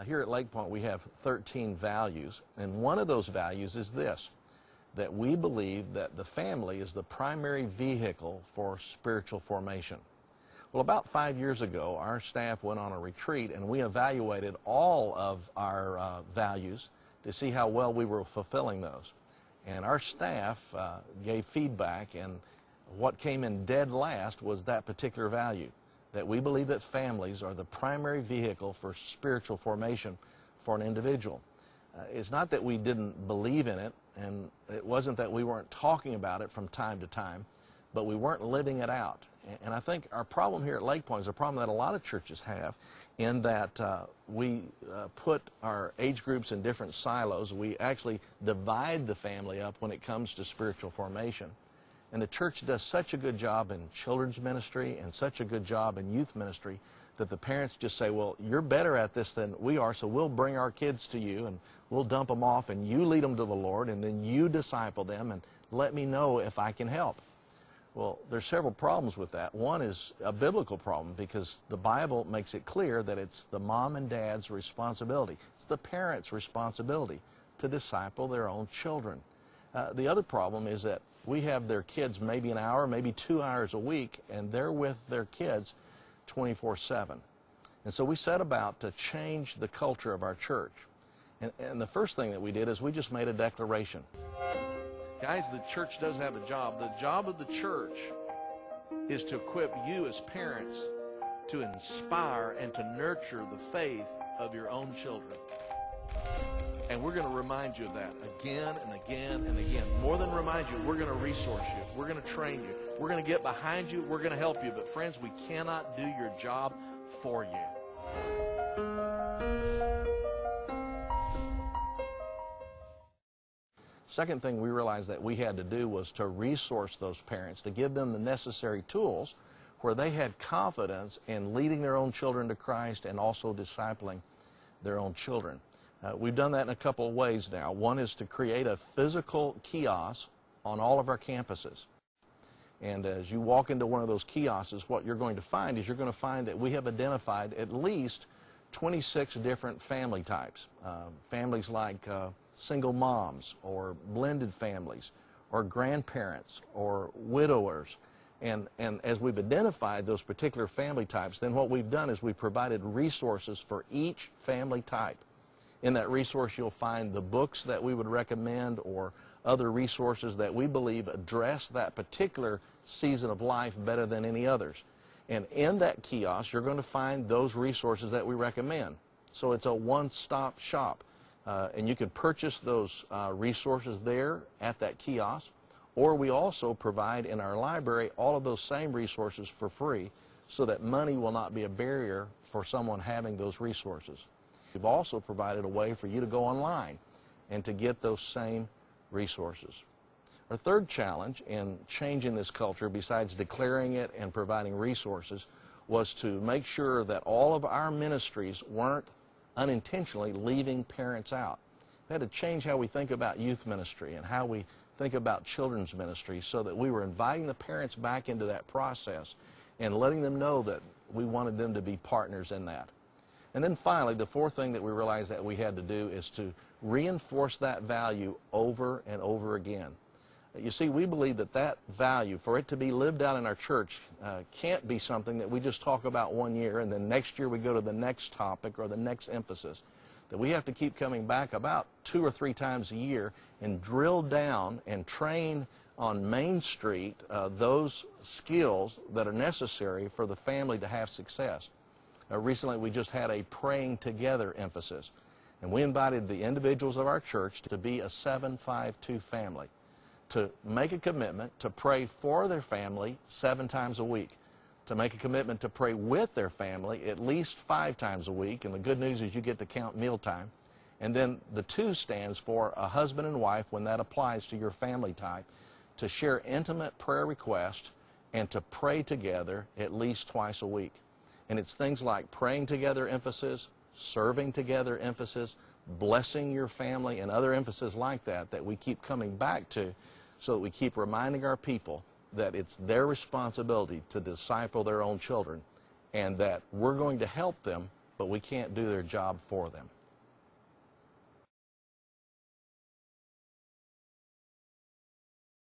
Here at Lake Point we have 13 values, and one of those values is this, that we believe that the family is the primary vehicle for spiritual formation. Well, about 5 years ago, our staff went on a retreat and we evaluated all of our values to see how well we were fulfilling those. And our staff gave feedback, and what came in dead last was that particular value, that we believe that families are the primary vehicle for spiritual formation for an individual. It's not that we didn't believe in it, and it wasn't that we weren't talking about it from time to time, but we weren't living it out. And I think our problem here at Lake Point is a problem that a lot of churches have, in that we put our age groups in different silos. We actually divide the family up when it comes to spiritual formation. And the church does such a good job in children's ministry and such a good job in youth ministry that the parents just say, well, you're better at this than we are, so we'll bring our kids to you and we'll dump them off and you lead them to the Lord and then you disciple them and let me know if I can help. Well, there's several problems with that. One is a biblical problem, because the Bible makes it clear that it's the mom and dad's responsibility. It's the parents' responsibility to disciple their own children. The other problem is that we have their kids maybe an hour, maybe 2 hours a week, and they're with their kids 24/7. And so we set about to change the culture of our church. And the first thing that we did is we just made a declaration. Guys, the church does have a job. The job of the church is to equip you as parents to inspire and to nurture the faith of your own children. And we're going to remind you of that again and again and again. More than remind you, we're going to resource you. We're going to train you. We're going to get behind you. We're going to help you. But friends, we cannot do your job for you. Second thing we realized that we had to do was to resource those parents, to give them the necessary tools where they had confidence in leading their own children to Christ and also discipling their own children. We've done that in a couple of ways now. One is to create a physical kiosk on all of our campuses. And as you walk into one of those kiosks, what you're going to find is you're going to find that we have identified at least 26 different family types. Families like single moms, or blended families, or grandparents, or widowers. And as we've identified those particular family types, then what we've done is we've provided resources for each family type. In that resource you'll find the books that we would recommend or other resources that we believe address that particular season of life better than any others. And in that kiosk you're going to find those resources that we recommend. So it's a one-stop shop. And you can purchase those resources there at that kiosk, or we also provide in our library all of those same resources for free, so that money will not be a barrier for someone having those resources. We've also provided a way for you to go online and to get those same resources. Our third challenge in changing this culture, besides declaring it and providing resources, was to make sure that all of our ministries weren't unintentionally leaving parents out. We had to change how we think about youth ministry and how we think about children's ministry, so that we were inviting the parents back into that process and letting them know that we wanted them to be partners in that. And then finally, the fourth thing that we realized that we had to do is to reinforce that value over and over again. You see, we believe that that value, for it to be lived out in our church, can't be something that we just talk about one year and then next year we go to the next topic or the next emphasis. That we have to keep coming back about 2 or 3 times a year and drill down and train on Main Street those skills that are necessary for the family to have success. Recently we just had a praying together emphasis, and we invited the individuals of our church to be a 7-5-2 family, to make a commitment to pray for their family 7 times a week, to make a commitment to pray with their family at least 5 times a week, and the good news is you get to count mealtime. And then the 2 stands for a husband and wife, when that applies to your family type, to share intimate prayer requests and to pray together at least twice a week. And it's things like praying together emphasis, serving together emphasis, blessing your family, and other emphasis like that that we keep coming back to, so that we keep reminding our people that it's their responsibility to disciple their own children, and that we're going to help them but we can't do their job for them.